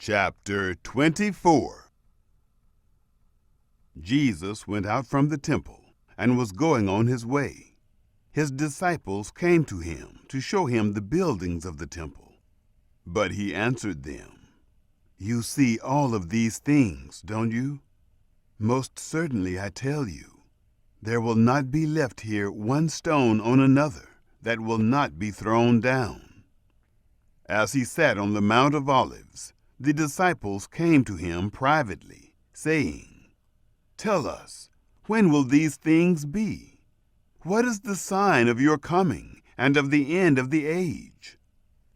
Chapter 24. Jesus went out from the temple and was going on his way. His disciples came to him to show him the buildings of the temple. But he answered them, "You see all of these things, don't you? Most certainly I tell you, there will not be left here one stone on another that will not be thrown down." As he sat on the Mount of Olives, the disciples came to him privately, saying, "Tell us, when will these things be? What is the sign of your coming and of the end of the age?"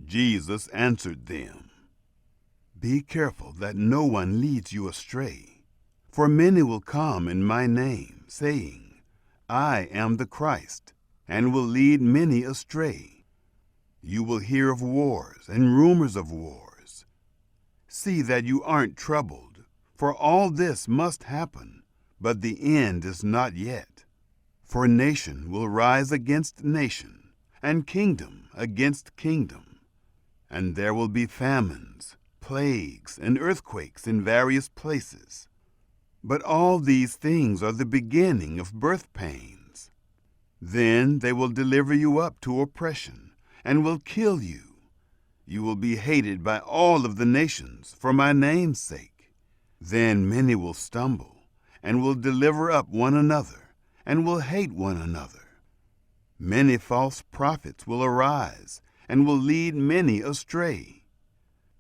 Jesus answered them, "Be careful that no one leads you astray. For many will come in my name, saying, 'I am the Christ,' and will lead many astray. You will hear of wars and rumors of wars. See that you aren't troubled, for all this must happen, but the end is not yet. For nation will rise against nation, and kingdom against kingdom. And there will be famines, plagues, and earthquakes in various places. But all these things are the beginning of birth pains. Then they will deliver you up to oppression, and will kill you. You will be hated by all of the nations for my name's sake. Then many will stumble, and will deliver up one another, and will hate one another. Many false prophets will arise, and will lead many astray.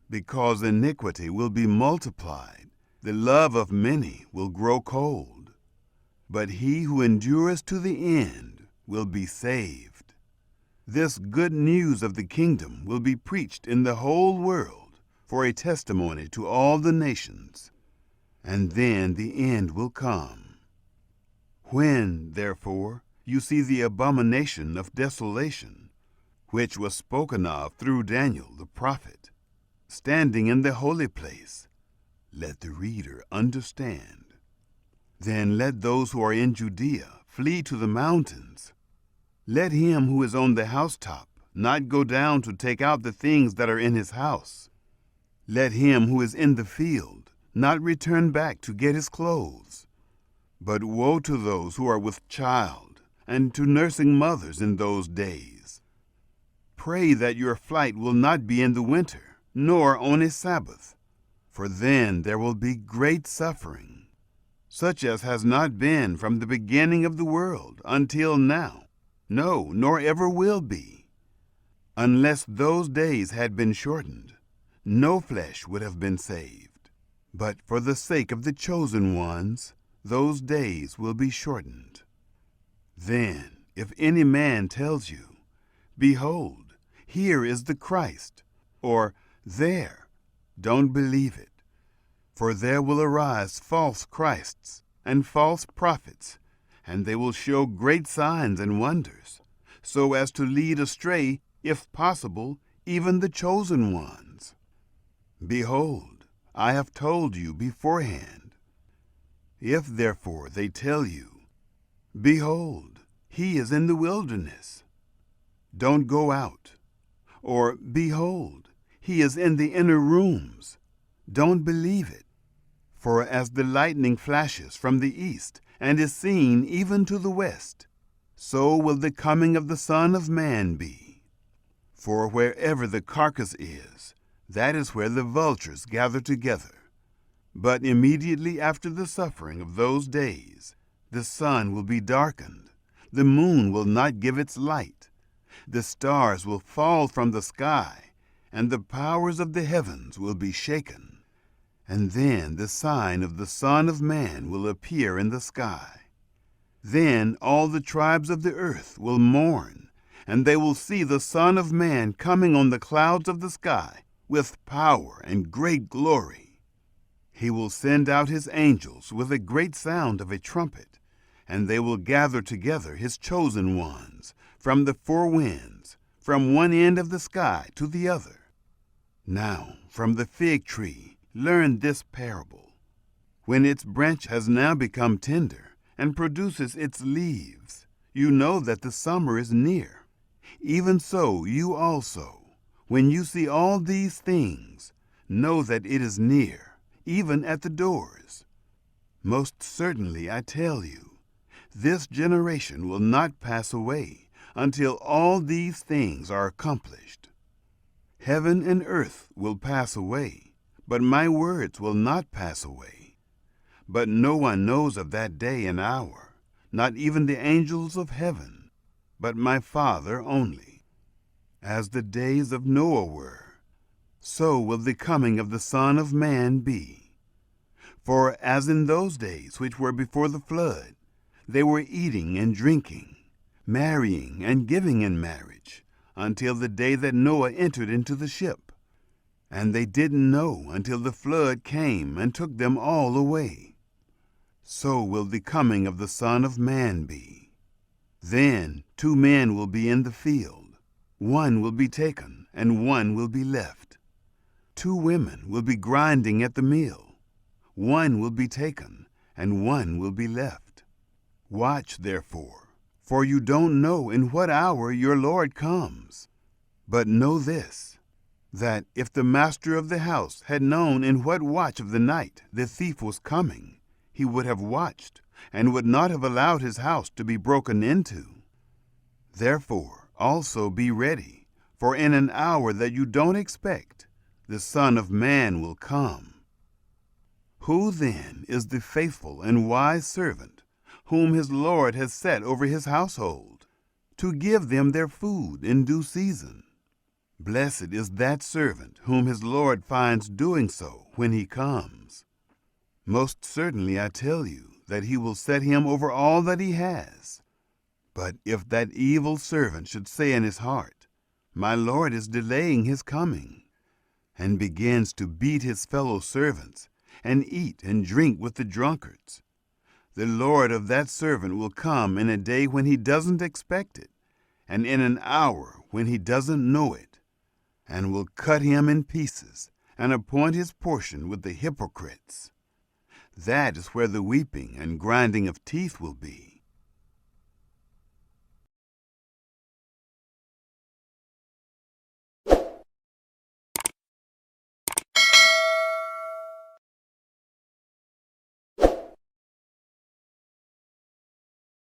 Because iniquity will be multiplied, the love of many will grow cold. But he who endures to the end will be saved. This good news of the kingdom will be preached in the whole world for a testimony to all the nations, and then the end will come. When, therefore, you see the abomination of desolation, which was spoken of through Daniel the prophet, standing in the holy place, let the reader understand. Then let those who are in Judea flee to the mountains. Let him who is on the housetop not go down to take out the things that are in his house. Let him who is in the field not return back to get his clothes. But woe to those who are with child and to nursing mothers in those days. Pray that your flight will not be in the winter, nor on a Sabbath, for then there will be great suffering, such as has not been from the beginning of the world until now. No, nor ever will be. Unless those days had been shortened, no flesh would have been saved. But for the sake of the chosen ones, those days will be shortened. Then, if any man tells you, 'Behold, here is the Christ,' or 'There,' don't believe it. For there will arise false Christs and false prophets, and they will show great signs and wonders, so as to lead astray, if possible, even the chosen ones. Behold, I have told you beforehand. If therefore they tell you, 'Behold, he is in the wilderness,' don't go out. Or, 'Behold, he is in the inner rooms,' don't believe it. For as the lightning flashes from the east, and is seen even to the west, so will the coming of the Son of Man be. For wherever the carcass is, that is where the vultures gather together. But immediately after the suffering of those days, the sun will be darkened, the moon will not give its light, the stars will fall from the sky, and the powers of the heavens will be shaken. And then the sign of the Son of Man will appear in the sky. Then all the tribes of the earth will mourn, and they will see the Son of Man coming on the clouds of the sky with power and great glory. He will send out his angels with a great sound of a trumpet, and they will gather together his chosen ones from the four winds, from one end of the sky to the other. Now, from the fig tree, learn this parable. When its branch has now become tender and produces its leaves, you know that the summer is near. Even so, you also, when you see all these things, know that it is near, even at the doors. Most certainly I tell you, this generation will not pass away until all these things are accomplished. Heaven and earth will pass away, but my words will not pass away. But no one knows of that day and hour, not even the angels of heaven, but my Father only. As the days of Noah were, so will the coming of the Son of Man be. For as in those days which were before the flood, they were eating and drinking, marrying and giving in marriage, until the day that Noah entered into the ship. And they didn't know until the flood came and took them all away. So will the coming of the Son of Man be. Then 2 men will be in the field. One will be taken, and one will be left. 2 women will be grinding at the mill. One will be taken, and one will be left. Watch, therefore, for you don't know in what hour your Lord comes. But know this, that if the master of the house had known in what watch of the night the thief was coming, he would have watched, and would not have allowed his house to be broken into. Therefore also be ready, for in an hour that you don't expect, the Son of Man will come. Who then is the faithful and wise servant, whom his Lord has set over his household, to give them their food in due season? Blessed is that servant whom his Lord finds doing so when he comes. Most certainly I tell you that he will set him over all that he has. But if that evil servant should say in his heart, My Lord is delaying his coming, and begins to beat his fellow servants, and eat and drink with the drunkards, the Lord of that servant will come in a day when he doesn't expect it, and in an hour when he doesn't know it, and will cut him in pieces, and appoint his portion with the hypocrites. That is where the weeping and grinding of teeth will be.